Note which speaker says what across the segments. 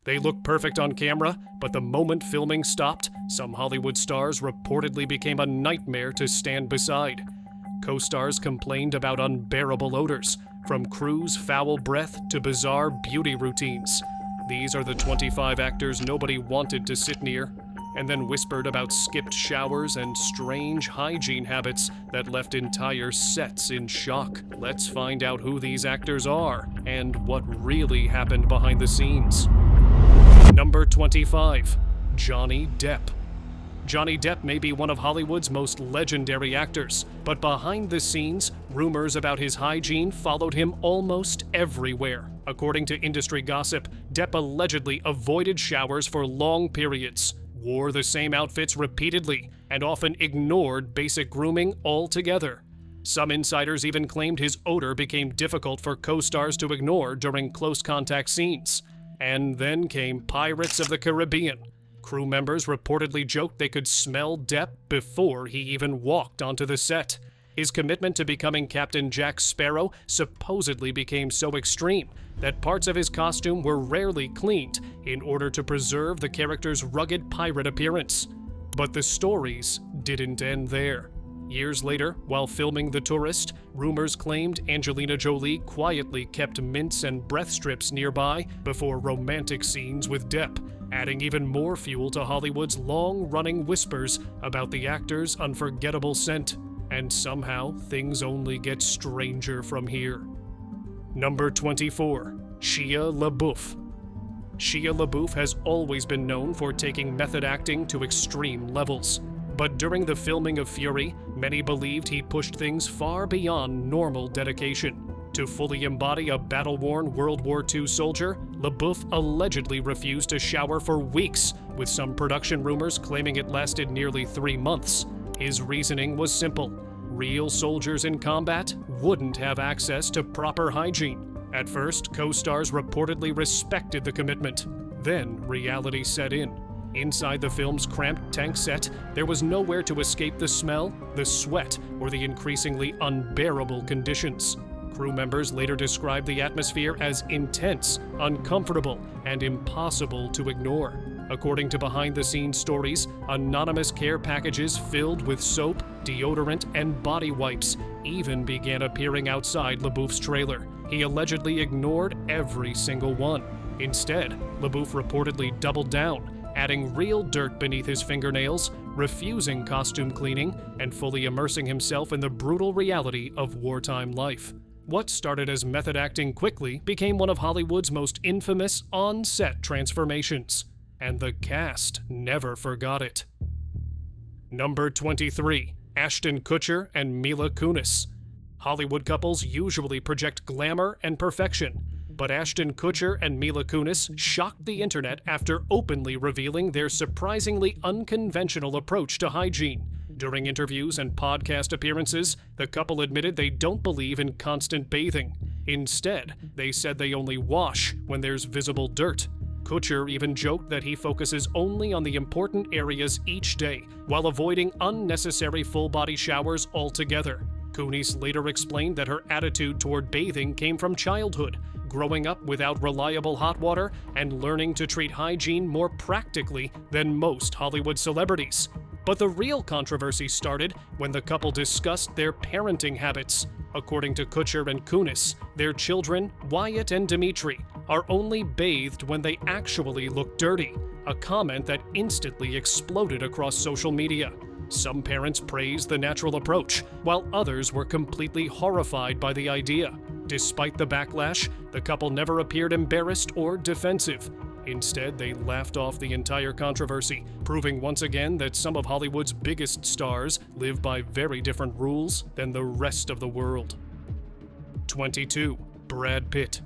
Speaker 1: They look perfect on camera, but the moment filming stopped, some Hollywood stars reportedly became a nightmare to stand beside. Co-stars complained about unbearable odors, from crews' foul breath to bizarre beauty routines. These are the 25 actors nobody wanted to sit near, and then whispered about skipped showers and strange hygiene habits that left entire sets in shock. Let's find out who these actors are and what really happened behind the scenes. Number 25. Johnny Depp. Johnny Depp may be one of Hollywood's most legendary actors, but behind the scenes, rumors about his hygiene followed him almost everywhere. According to industry gossip, Depp allegedly avoided showers for long periods, wore the same outfits repeatedly, and often ignored basic grooming altogether. Some insiders even claimed his odor became difficult for co-stars to ignore during close contact scenes. And then came Pirates of the Caribbean. Crew members reportedly joked they could smell Depp before he even walked onto the set. His commitment to becoming Captain Jack Sparrow supposedly became so extreme that parts of his costume were rarely cleaned in order to preserve the character's rugged pirate appearance. But the stories didn't end there. Years later, while filming The Tourist, rumors claimed Angelina Jolie quietly kept mints and breath strips nearby before romantic scenes with Depp, adding even more fuel to Hollywood's long-running whispers about the actor's unforgettable scent. And somehow, things only get stranger from here. Number 24. Shia LaBeouf. Shia LaBeouf has always been known for taking method acting to extreme levels. But during the filming of Fury, many believed he pushed things far beyond normal dedication. To fully embody a battle-worn World War II soldier, LaBeouf allegedly refused to shower for weeks, with some production rumors claiming it lasted nearly 3 months. His reasoning was simple. Real soldiers in combat wouldn't have access to proper hygiene. At first, co-stars reportedly respected the commitment. Then, reality set in. Inside the film's cramped tank set, there was nowhere to escape the smell, the sweat, or the increasingly unbearable conditions. Crew members later described the atmosphere as intense, uncomfortable, and impossible to ignore. According to behind-the-scenes stories, anonymous care packages filled with soap, deodorant, and body wipes even began appearing outside LaBeouf's trailer. He allegedly ignored every single one. Instead, LaBeouf reportedly doubled down, adding real dirt beneath his fingernails, refusing costume cleaning, and fully immersing himself in the brutal reality of wartime life. What started as method acting quickly became one of Hollywood's most infamous on-set transformations. And the cast never forgot it. Number 23. Ashton Kutcher and Mila Kunis. Hollywood couples usually project glamour and perfection, but Ashton Kutcher and Mila Kunis shocked the internet after openly revealing their surprisingly unconventional approach to hygiene. During interviews and podcast appearances, the couple admitted they don't believe in constant bathing. Instead, they said they only wash when there's visible dirt. Kutcher even joked that he focuses only on the important areas each day, while avoiding unnecessary full-body showers altogether. Kunis later explained that her attitude toward bathing came from childhood, growing up without reliable hot water and learning to treat hygiene more practically than most Hollywood celebrities. But the real controversy started when the couple discussed their parenting habits. According to Kutcher and Kunis, their children, Wyatt and Dimitri, are only bathed when they actually look dirty, a comment that instantly exploded across social media. Some parents praised the natural approach, while others were completely horrified by the idea. Despite the backlash, the couple never appeared embarrassed or defensive. Instead, they laughed off the entire controversy, proving once again that some of Hollywood's biggest stars live by very different rules than the rest of the world. 22. Brad Pitt.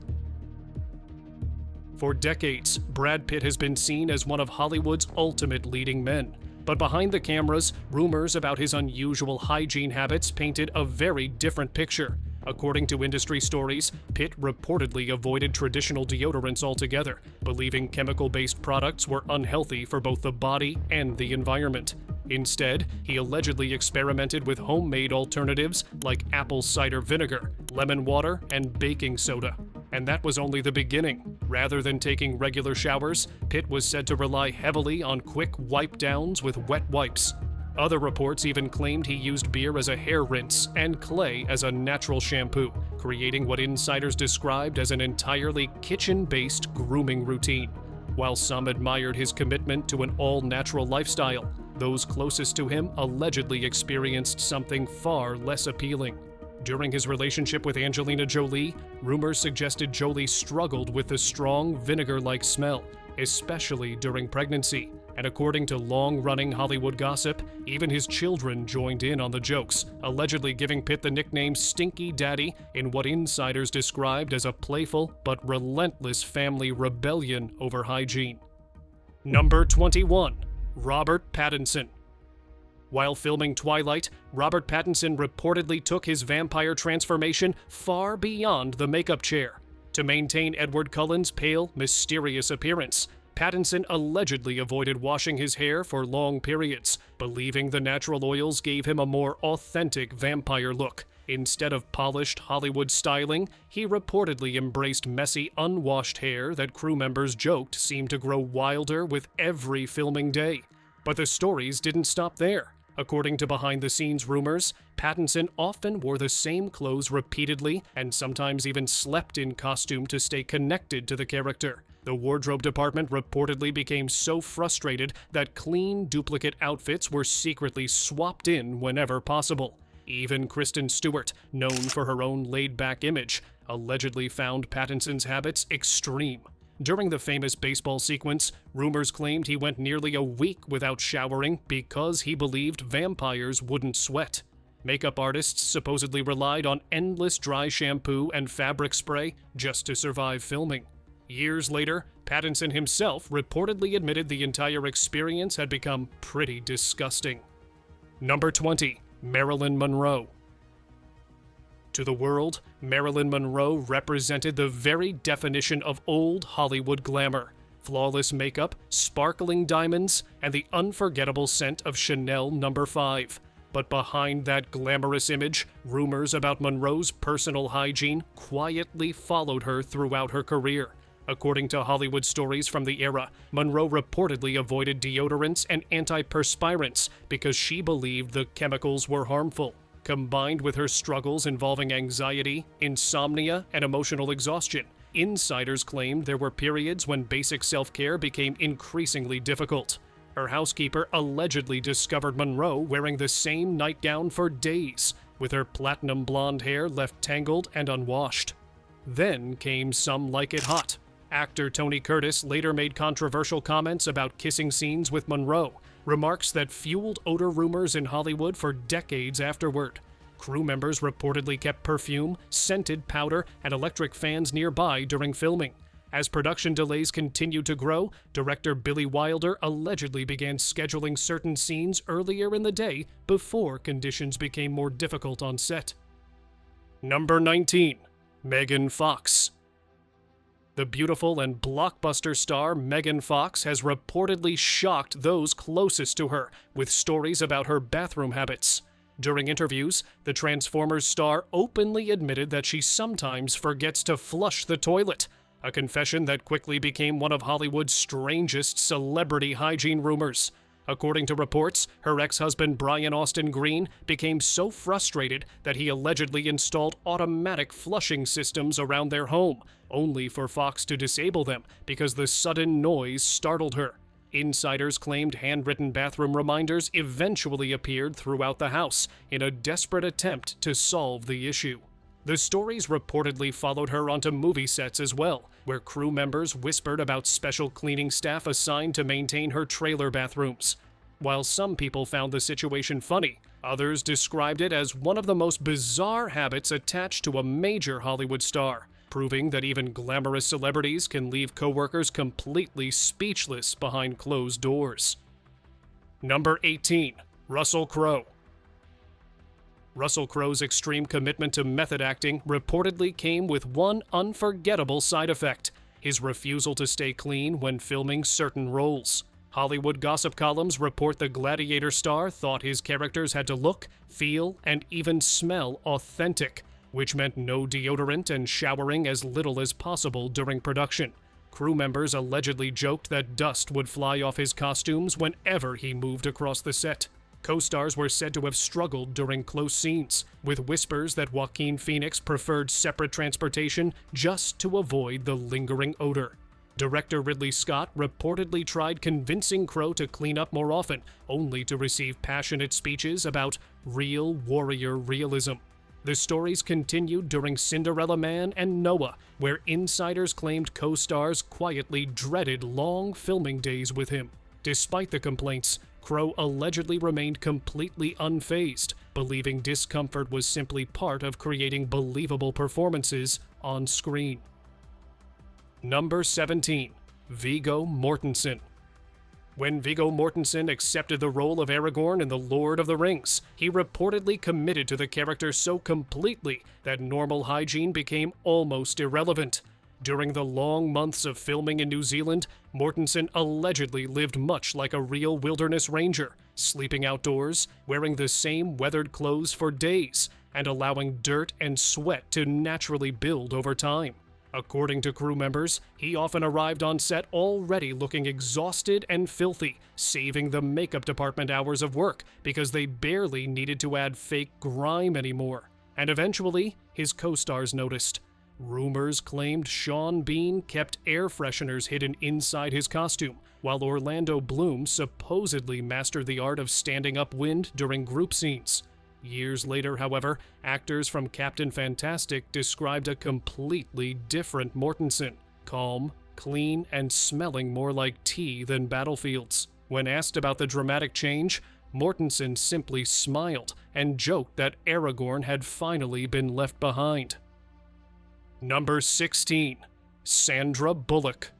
Speaker 1: For decades, Brad Pitt has been seen as one of Hollywood's ultimate leading men. But behind the cameras, rumors about his unusual hygiene habits painted a very different picture. According to industry stories, Pitt reportedly avoided traditional deodorants altogether, believing chemical-based products were unhealthy for both the body and the environment. Instead, he allegedly experimented with homemade alternatives like apple cider vinegar, lemon water, and baking soda. And that was only the beginning. Rather than taking regular showers, Pitt was said to rely heavily on quick wipe-downs with wet wipes. Other reports even claimed he used beer as a hair rinse and clay as a natural shampoo, creating what insiders described as an entirely kitchen-based grooming routine. While some admired his commitment to an all-natural lifestyle, those closest to him allegedly experienced something far less appealing. During his relationship with Angelina Jolie, rumors suggested Jolie struggled with the strong vinegar-like smell, especially during pregnancy. And according to long-running Hollywood gossip, even his children joined in on the jokes, allegedly giving Pitt the nickname Stinky Daddy in what insiders described as a playful but relentless family rebellion over hygiene. Number 21. Robert Pattinson. While filming Twilight, Robert Pattinson reportedly took his vampire transformation far beyond the makeup chair. To maintain Edward Cullen's pale, mysterious appearance, Pattinson allegedly avoided washing his hair for long periods, believing the natural oils gave him a more authentic vampire look. Instead of polished Hollywood styling, he reportedly embraced messy, unwashed hair that crew members joked seemed to grow wilder with every filming day. But the stories didn't stop there. According to behind-the-scenes rumors, Pattinson often wore the same clothes repeatedly and sometimes even slept in costume to stay connected to the character. The wardrobe department reportedly became so frustrated that clean, duplicate outfits were secretly swapped in whenever possible. Even Kristen Stewart, known for her own laid-back image, allegedly found Pattinson's habits extreme. During the famous baseball sequence, rumors claimed he went nearly a week without showering because he believed vampires wouldn't sweat. Makeup artists supposedly relied on endless dry shampoo and fabric spray just to survive filming. Years later, Pattinson himself reportedly admitted the entire experience had become pretty disgusting. Number 20. Marilyn Monroe. To the world, Marilyn Monroe represented the very definition of old Hollywood glamour. Flawless makeup, sparkling diamonds, and the unforgettable scent of Chanel No. 5. But behind that glamorous image, rumors about Monroe's personal hygiene quietly followed her throughout her career. According to Hollywood stories from the era, Monroe reportedly avoided deodorants and antiperspirants because she believed the chemicals were harmful. Combined with her struggles involving anxiety, insomnia, and emotional exhaustion, insiders claimed there were periods when basic self-care became increasingly difficult. Her housekeeper allegedly discovered Monroe wearing the same nightgown for days, with her platinum blonde hair left tangled and unwashed. Then came Some Like It Hot. Actor Tony Curtis later made controversial comments about kissing scenes with Monroe, remarks that fueled odor rumors in Hollywood for decades afterward. Crew members reportedly kept perfume, scented powder, and electric fans nearby during filming. As production delays continued to grow, director Billy Wilder allegedly began scheduling certain scenes earlier in the day before conditions became more difficult on set. Number 19. Megan Fox. The beautiful and blockbuster star Megan Fox has reportedly shocked those closest to her with stories about her bathroom habits. During interviews, the Transformers star openly admitted that she sometimes forgets to flush the toilet, a confession that quickly became one of Hollywood's strangest celebrity hygiene rumors. According to reports, her ex-husband Brian Austin Green became so frustrated that he allegedly installed automatic flushing systems around their home, only for Fox to disable them because the sudden noise startled her. Insiders claimed handwritten bathroom reminders eventually appeared throughout the house in a desperate attempt to solve the issue. The stories reportedly followed her onto movie sets as well, where crew members whispered about special cleaning staff assigned to maintain her trailer bathrooms. While some people found the situation funny, others described it as one of the most bizarre habits attached to a major Hollywood star, proving that even glamorous celebrities can leave coworkers completely speechless behind closed doors. Number 18. Russell Crowe. Russell Crowe's extreme commitment to method acting reportedly came with one unforgettable side effect: his refusal to stay clean when filming certain roles. Hollywood gossip columns report the Gladiator star thought his characters had to look, feel, and even smell authentic. which meant no deodorant and showering as little as possible during production. Crew members allegedly joked that dust would fly off his costumes whenever he moved across the set. Co-stars were said to have struggled during close scenes, with whispers that Joaquin Phoenix preferred separate transportation just to avoid the lingering odor. Director Ridley Scott reportedly tried convincing Crowe to clean up more often, only to receive passionate speeches about real warrior realism. The stories continued during Cinderella Man and Noah, where insiders claimed co-stars quietly dreaded long filming days with him. Despite the complaints, Crowe allegedly remained completely unfazed, believing discomfort was simply part of creating believable performances on screen. Number 17. Viggo Mortensen. When Viggo Mortensen accepted the role of Aragorn in The Lord of the Rings, he reportedly committed to the character so completely that normal hygiene became almost irrelevant. During the long months of filming in New Zealand, Mortensen allegedly lived much like a real wilderness ranger, sleeping outdoors, wearing the same weathered clothes for days, and allowing dirt and sweat to naturally build over time. According to crew members, he often arrived on set already looking exhausted and filthy, saving the makeup department hours of work because they barely needed to add fake grime anymore. And eventually, his co-stars noticed. Rumors claimed Sean Bean kept air fresheners hidden inside his costume, while Orlando Bloom supposedly mastered the art of standing upwind during group scenes. Years later, however, actors from Captain Fantastic described a completely different Mortensen, calm, clean, and smelling more like tea than battlefields. When asked about the dramatic change, Mortensen simply smiled and joked that Aragorn had finally been left behind. Number 16. Sandra Bullock.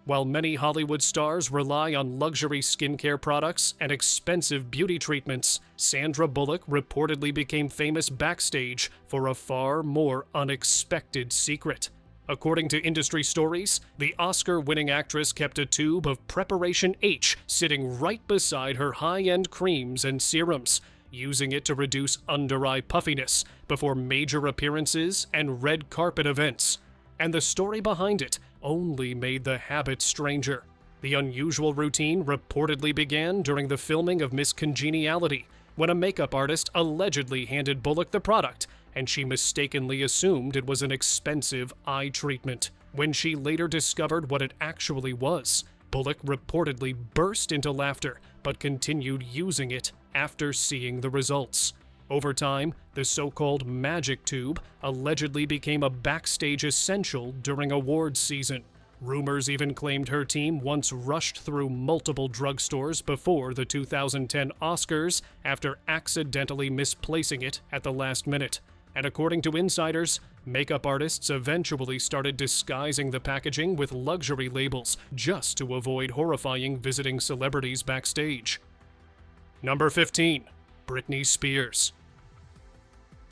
Speaker 1: While many Hollywood stars rely on luxury skincare products and expensive beauty treatments, Sandra Bullock reportedly became famous backstage for a far more unexpected secret. According to industry stories, the Oscar-winning actress kept a tube of Preparation H sitting right beside her high-end creams and serums, using it to reduce under-eye puffiness before major appearances and red carpet events. And the story behind it only made the habit stranger. The unusual routine reportedly began during the filming of Miss Congeniality, when a makeup artist allegedly handed Bullock the product, and she mistakenly assumed it was an expensive eye treatment. When she later discovered what it actually was, Bullock reportedly burst into laughter, but continued using it after seeing the results. Over time, the so-called magic tube allegedly became a backstage essential during awards season. Rumors even claimed her team once rushed through multiple drugstores before the 2010 Oscars after accidentally misplacing it at the last minute. And according to insiders, makeup artists eventually started disguising the packaging with luxury labels just to avoid horrifying visiting celebrities backstage. Number 15. Britney Spears.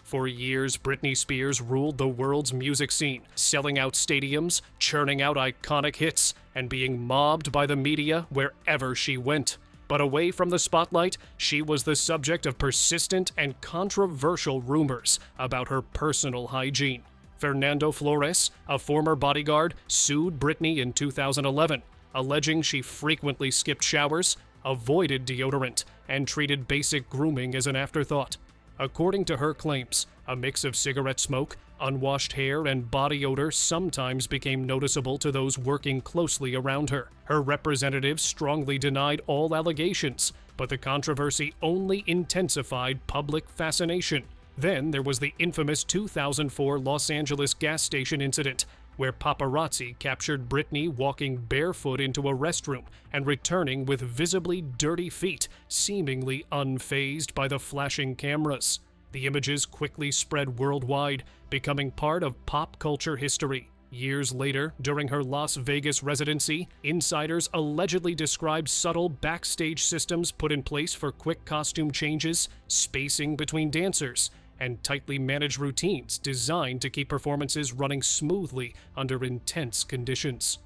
Speaker 1: For years, Britney Spears ruled the world's music scene, selling out stadiums, churning out iconic hits, and being mobbed by the media wherever she went. But away from the spotlight, she was the subject of persistent and controversial rumors about her personal hygiene. Fernando Flores, a former bodyguard, sued Britney in 2011, alleging she frequently skipped showers, avoided deodorant, and treated basic grooming as an afterthought. According to her claims, a mix of cigarette smoke, unwashed hair, and body odor sometimes became noticeable to those working closely around her. Her representatives strongly denied all allegations, but the controversy only intensified public fascination. Then there was the infamous 2004 Los Angeles gas station incident, where paparazzi captured Britney walking barefoot into a restroom and returning with visibly dirty feet, seemingly unfazed by the flashing cameras. The images quickly spread worldwide, becoming part of pop culture history. Years later, during her Las Vegas residency, insiders allegedly described subtle backstage systems put in place for quick costume changes, spacing between dancers, and tightly managed routines designed to keep performances running smoothly under intense conditions.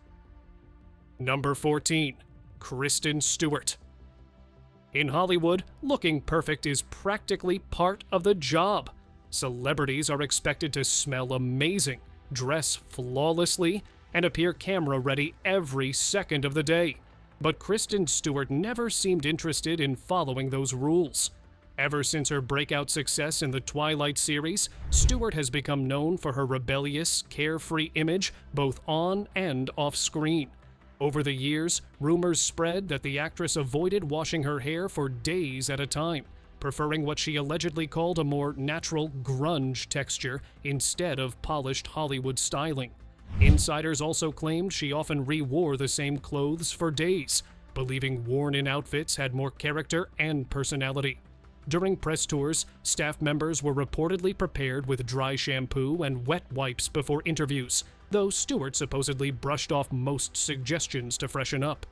Speaker 1: Number 14. Kristen Stewart. In Hollywood, looking perfect is practically part of the job. Celebrities are expected to smell amazing, dress flawlessly, and appear camera-ready every second of the day. But Kristen Stewart never seemed interested in following those rules. Ever since her breakout success in the Twilight series, Stewart has become known for her rebellious, carefree image both on and off screen. Over the years, rumors spread that the actress avoided washing her hair for days at a time, preferring what she allegedly called a more natural grunge texture instead of polished Hollywood styling. Insiders also claimed she often re-wore the same clothes for days, believing worn-in outfits had more character and personality. During press tours, staff members were reportedly prepared with dry shampoo and wet wipes before interviews, though Stewart supposedly brushed off most suggestions to freshen up.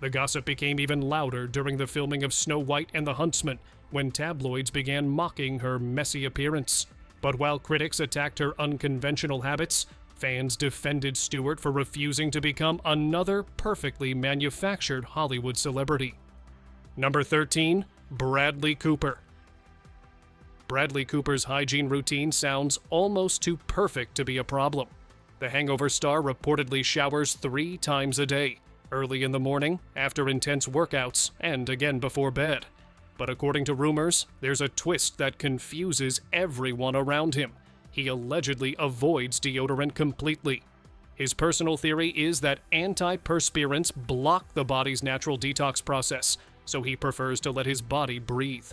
Speaker 1: The gossip became even louder during the filming of Snow White and the Huntsman, when tabloids began mocking her messy appearance. But while critics attacked her unconventional habits, fans defended Stewart for refusing to become another perfectly manufactured Hollywood celebrity. Number 13. Bradley Cooper. Bradley Cooper's hygiene routine sounds almost too perfect to be a problem. The Hangover star reportedly showers 3 times a day, early in the morning, after intense workouts, and again before bed. But according to rumors, there's a twist that confuses everyone around him. He allegedly avoids deodorant completely. His personal theory is that antiperspirants block the body's natural detox process, so he prefers to let his body breathe.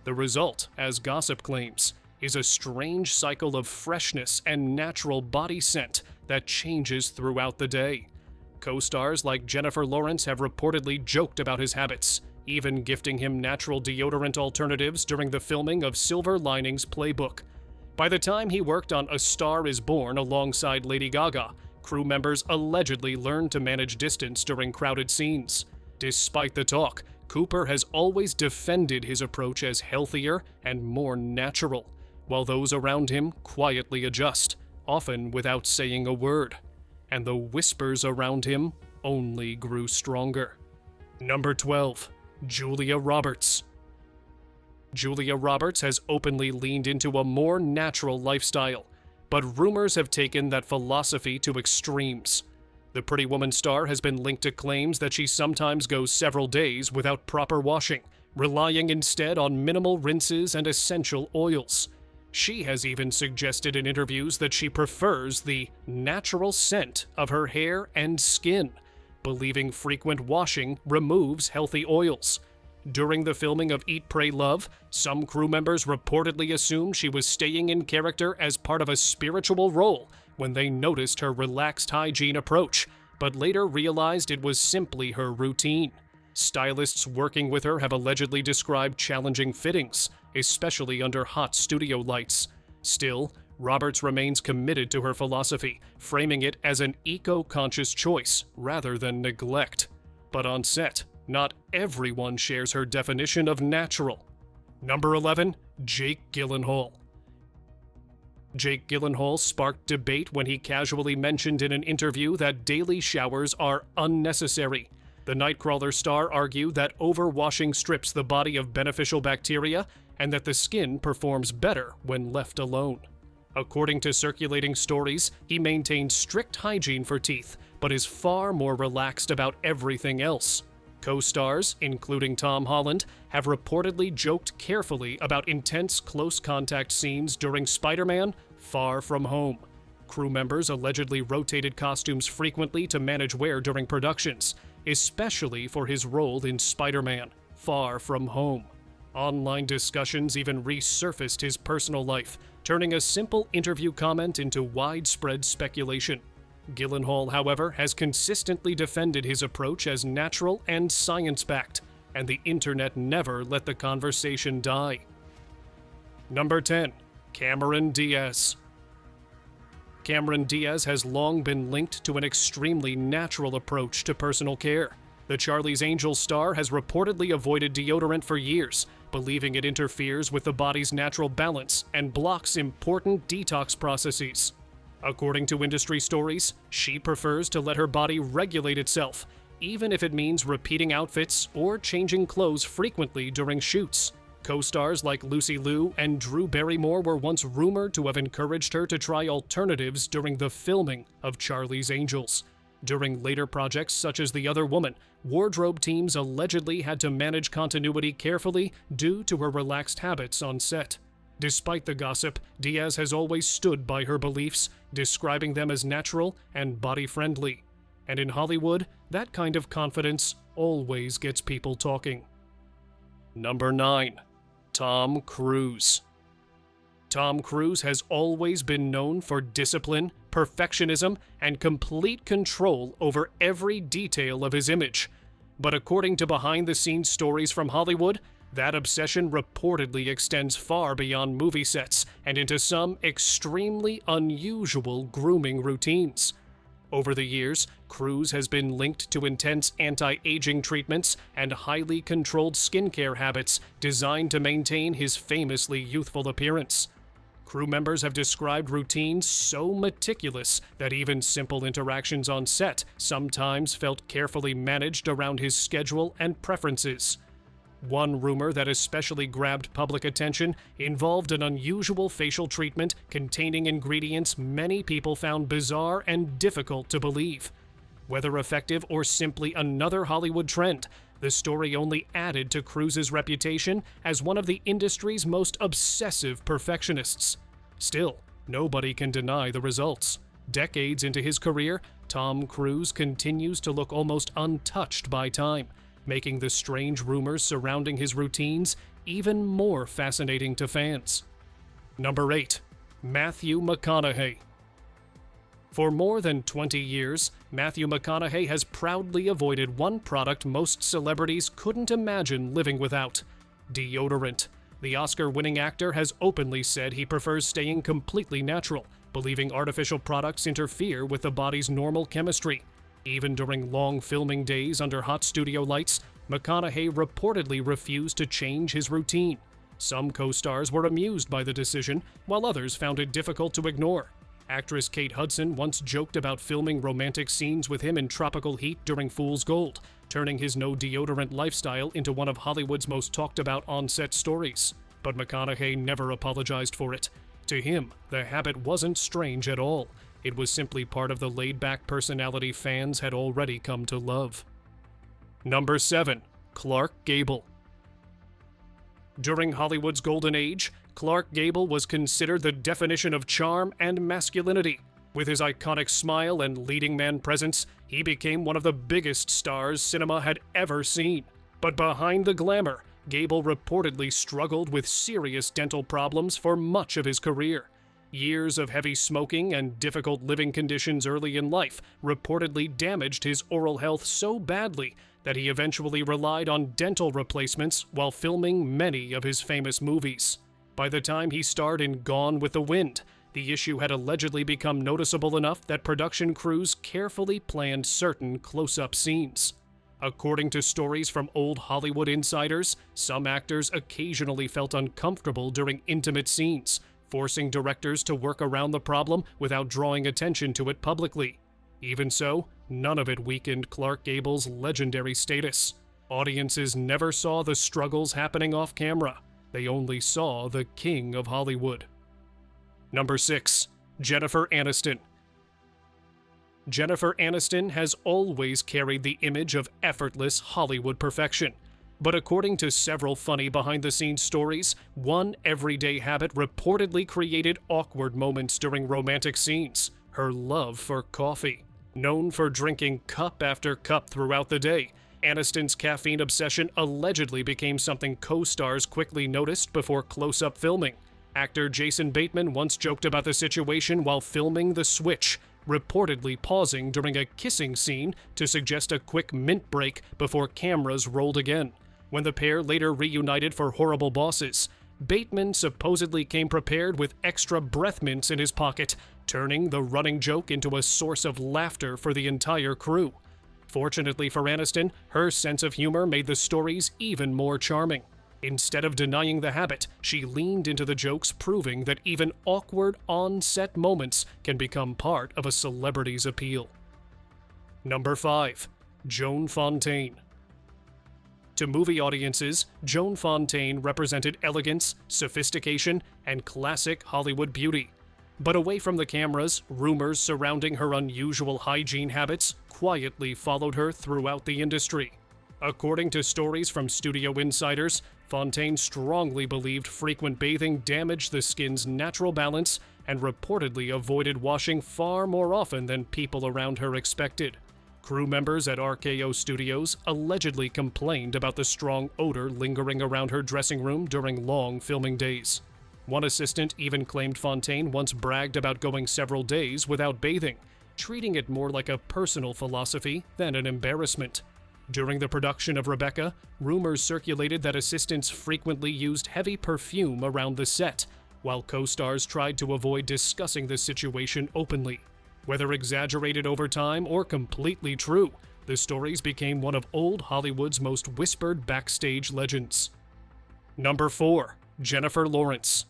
Speaker 1: The result, as gossip claims, is a strange cycle of freshness and natural body scent that changes throughout the day. Co-stars like Jennifer Lawrence have reportedly joked about his habits, even gifting him natural deodorant alternatives during the filming of Silver Linings Playbook. By the time he worked on A Star Is Born alongside Lady Gaga, crew members allegedly learned to manage distance during crowded scenes. Despite the talk, Cooper has always defended his approach as healthier and more natural, while those around him quietly adjust, often without saying a word. And the whispers around him only grew stronger. Number 12. Julia Roberts. Julia Roberts has openly leaned into a more natural lifestyle, but rumors have taken that philosophy to extremes. The Pretty Woman star has been linked to claims that she sometimes goes several days without proper washing, relying instead on minimal rinses and essential oils. She has even suggested in interviews that she prefers the natural scent of her hair and skin, believing frequent washing removes healthy oils. During the filming of Eat, Pray, Love, some crew members reportedly assumed she was staying in character as part of a spiritual role when they noticed her relaxed hygiene approach, but later realized it was simply her routine. Stylists working with her have allegedly described challenging fittings, especially under hot studio lights. Still, Roberts remains committed to her philosophy, framing it as an eco-conscious choice rather than neglect. But on set, not everyone shares her definition of natural. Number 11. Jake Gyllenhaal. Jake Gyllenhaal sparked debate when he casually mentioned in an interview that daily showers are unnecessary. The Nightcrawler star argued that overwashing strips the body of beneficial bacteria and that the skin performs better when left alone. According to circulating stories, he maintains strict hygiene for teeth, but is far more relaxed about everything else. Co-stars, including Tom Holland, have reportedly joked carefully about intense close-contact scenes during Spider-Man: Far From Home. Crew members allegedly rotated costumes frequently to manage wear during productions, especially for his role in Spider-Man: Far From Home. Online discussions even resurfaced his personal life, turning a simple interview comment into widespread speculation. Gyllenhaal, however, has consistently defended his approach as natural and science-backed, and the internet never let the conversation die. Number 10. Cameron Diaz. Cameron Diaz has long been linked to an extremely natural approach to personal care. The Charlie's Angels star has reportedly avoided deodorant for years, believing it interferes with the body's natural balance and blocks important detox processes. According to industry stories, she prefers to let her body regulate itself, even if it means repeating outfits or changing clothes frequently during shoots. Co-stars like Lucy Liu and Drew Barrymore were once rumored to have encouraged her to try alternatives during the filming of Charlie's Angels. During later projects such as The Other Woman, wardrobe teams allegedly had to manage continuity carefully due to her relaxed habits on set. Despite the gossip, Diaz has always stood by her beliefs, describing them as natural and body-friendly. And in Hollywood, that kind of confidence always gets people talking. Number 9. Tom Cruise. Tom Cruise has always been known for discipline, perfectionism, and complete control over every detail of his image. But according to behind-the-scenes stories from Hollywood, that obsession reportedly extends far beyond movie sets and into some extremely unusual grooming routines. Over the years, Cruise has been linked to intense anti-aging treatments and highly controlled skincare habits designed to maintain his famously youthful appearance. Crew members have described routines so meticulous that even simple interactions on set sometimes felt carefully managed around his schedule and preferences. One rumor that especially grabbed public attention involved an unusual facial treatment containing ingredients many people found bizarre and difficult to believe. Whether effective or simply another Hollywood trend, the story only added to Cruise's reputation as one of the industry's most obsessive perfectionists. Still, nobody can deny the results. Decades into his career, Tom Cruise continues to look almost untouched by time, making the strange rumors surrounding his routines even more fascinating to fans. Number 8. Matthew McConaughey. For more than 20 years, Matthew McConaughey has proudly avoided one product most celebrities couldn't imagine living without: deodorant. The Oscar-winning actor has openly said he prefers staying completely natural, believing artificial products interfere with the body's normal chemistry. Even during long filming days under hot studio lights, McConaughey reportedly refused to change his routine. Some co-stars were amused by the decision, while others found it difficult to ignore. Actress Kate Hudson once joked about filming romantic scenes with him in tropical heat during Fool's Gold, turning his no-deodorant lifestyle into one of Hollywood's most talked-about on-set stories. But McConaughey never apologized for it. To him, the habit wasn't strange at all. It was simply part of the laid-back personality fans had already come to love. Number 7. Clark Gable. During Hollywood's golden age, Clark Gable was considered the definition of charm and masculinity. With his iconic smile and leading man presence, he became one of the biggest stars cinema had ever seen. But behind the glamour, Gable reportedly struggled with serious dental problems for much of his career. Years of heavy smoking and difficult living conditions early in life reportedly damaged his oral health so badly that he eventually relied on dental replacements while filming many of his famous movies. By the time he starred in Gone with the Wind, the issue had allegedly become noticeable enough that production crews carefully planned certain close-up scenes. According to stories from old Hollywood insiders, some actors occasionally felt uncomfortable during intimate scenes, forcing directors to work around the problem without drawing attention to it publicly. Even so, none of it weakened Clark Gable's legendary status. Audiences never saw the struggles happening off camera. They only saw the king of Hollywood. Number 6. Jennifer Aniston. Jennifer Aniston has always carried the image of effortless Hollywood perfection. But according to several funny behind-the-scenes stories, one everyday habit reportedly created awkward moments during romantic scenes: her love for coffee. Known for drinking cup after cup throughout the day, Aniston's caffeine obsession allegedly became something co-stars quickly noticed before close-up filming. Actor Jason Bateman once joked about the situation while filming The Switch, reportedly pausing during a kissing scene to suggest a quick mint break before cameras rolled again. When the pair later reunited for Horrible Bosses, Bateman supposedly came prepared with extra breath mints in his pocket, turning the running joke into a source of laughter for the entire crew. Fortunately for Aniston, her sense of humor made the stories even more charming. Instead of denying the habit, she leaned into the jokes, proving that even awkward on-set moments can become part of a celebrity's appeal. Number 5. Joan Fontaine. To movie audiences, Joan Fontaine represented elegance, sophistication, and classic Hollywood beauty. But away from the cameras, rumors surrounding her unusual hygiene habits quietly followed her throughout the industry. According to stories from studio insiders, Fontaine strongly believed frequent bathing damaged the skin's natural balance and reportedly avoided washing far more often than people around her expected. Crew members at RKO Studios allegedly complained about the strong odor lingering around her dressing room during long filming days. One assistant even claimed Fontaine once bragged about going several days without bathing, treating it more like a personal philosophy than an embarrassment. During the production of Rebecca, rumors circulated that assistants frequently used heavy perfume around the set, while co-stars tried to avoid discussing the situation openly. Whether exaggerated over time or completely true, the stories became one of old Hollywood's most whispered backstage legends. Number 4. Jennifer Lawrence.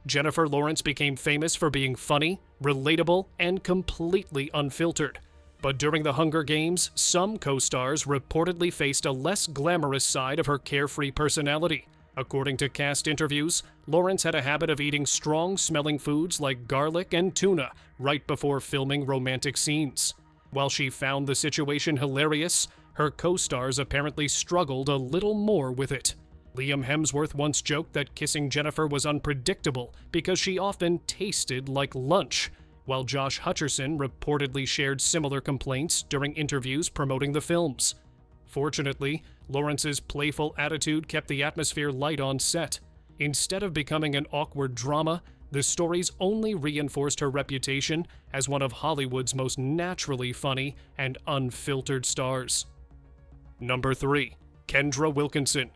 Speaker 1: Jennifer Lawrence became famous for being funny, relatable, and completely unfiltered. But during the Hunger Games, some co-stars reportedly faced a less glamorous side of her carefree personality. According to cast interviews, Lawrence had a habit of eating strong-smelling foods like garlic and tuna right before filming romantic scenes. While she found the situation hilarious, her co-stars apparently struggled a little more with it. Liam Hemsworth once joked that kissing Jennifer was unpredictable because she often tasted like lunch, while Josh Hutcherson reportedly shared similar complaints during interviews promoting the films. Fortunately, Lawrence's playful attitude kept the atmosphere light on set. Instead of becoming an awkward drama, the stories only reinforced her reputation as one of Hollywood's most naturally funny and unfiltered stars. Number 3. Kendra Wilkinson.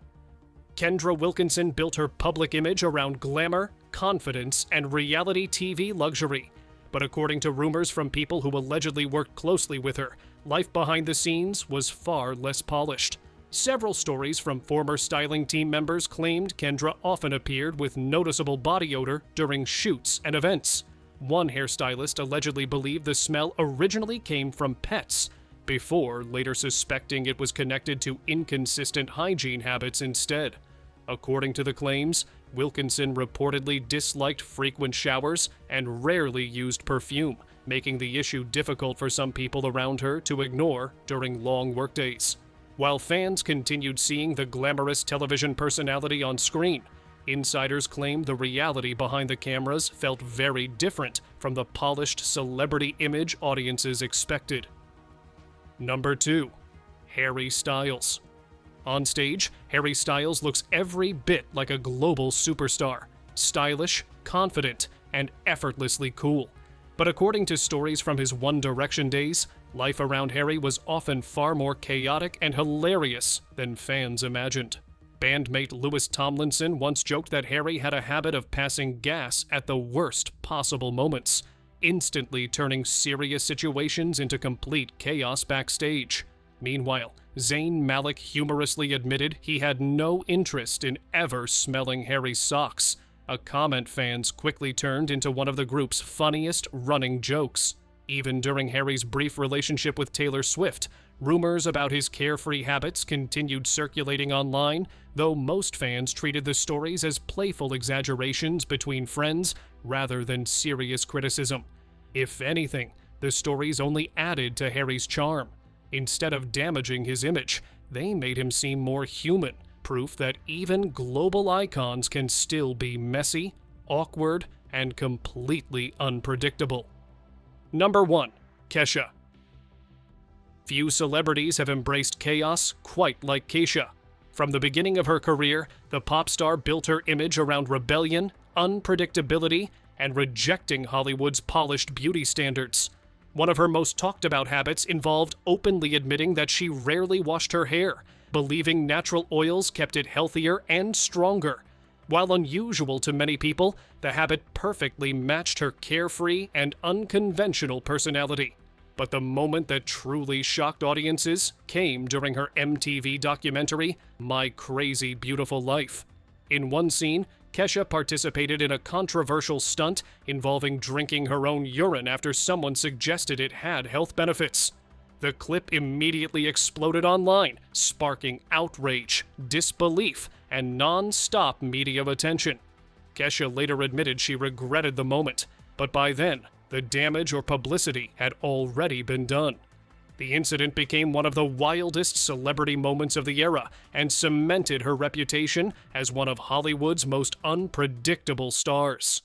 Speaker 1: Kendra Wilkinson built her public image around glamour, confidence, and reality TV luxury. But according to rumors from people who allegedly worked closely with her, life behind the scenes was far less polished. Several stories from former styling team members claimed Kendra often appeared with noticeable body odor during shoots and events. One hairstylist allegedly believed the smell originally came from pets, before later suspecting it was connected to inconsistent hygiene habits instead. According to the claims, Wilkinson reportedly disliked frequent showers and rarely used perfume, making the issue difficult for some people around her to ignore during long workdays. While fans continued seeing the glamorous television personality on screen, insiders claimed the reality behind the cameras felt very different from the polished celebrity image audiences expected. Number 2. Harry Styles. On stage, Harry Styles looks every bit like a global superstar, stylish, confident, and effortlessly cool. But according to stories from his One Direction days, life around Harry was often far more chaotic and hilarious than fans imagined. Bandmate Louis Tomlinson once joked that Harry had a habit of passing gas at the worst possible moments, instantly turning serious situations into complete chaos backstage. Meanwhile, Zayn Malik humorously admitted he had no interest in ever smelling Harry's socks, a comment fans quickly turned into one of the group's funniest running jokes. Even during Harry's brief relationship with Taylor Swift, rumors about his carefree habits continued circulating online, though most fans treated the stories as playful exaggerations between friends rather than serious criticism. If anything, the stories only added to Harry's charm. Instead of damaging his image, they made him seem more human, proof that even global icons can still be messy, awkward, and completely unpredictable. Number 1. Kesha. Few celebrities have embraced chaos quite like Kesha. From the beginning of her career, the pop star built her image around rebellion, unpredictability, and rejecting Hollywood's polished beauty standards. One of her most talked about habits involved openly admitting that she rarely washed her hair, believing natural oils kept it healthier and stronger. While unusual to many people, the habit perfectly matched her carefree and unconventional personality. But the moment that truly shocked audiences came during her MTV documentary, My Crazy Beautiful Life. In one scene, Kesha participated in a controversial stunt involving drinking her own urine after someone suggested it had health benefits. The clip immediately exploded online, sparking outrage, disbelief, and non-stop media attention. Kesha later admitted she regretted the moment, but by then, the damage or publicity had already been done. The incident became one of the wildest celebrity moments of the era and cemented her reputation as one of Hollywood's most unpredictable stars.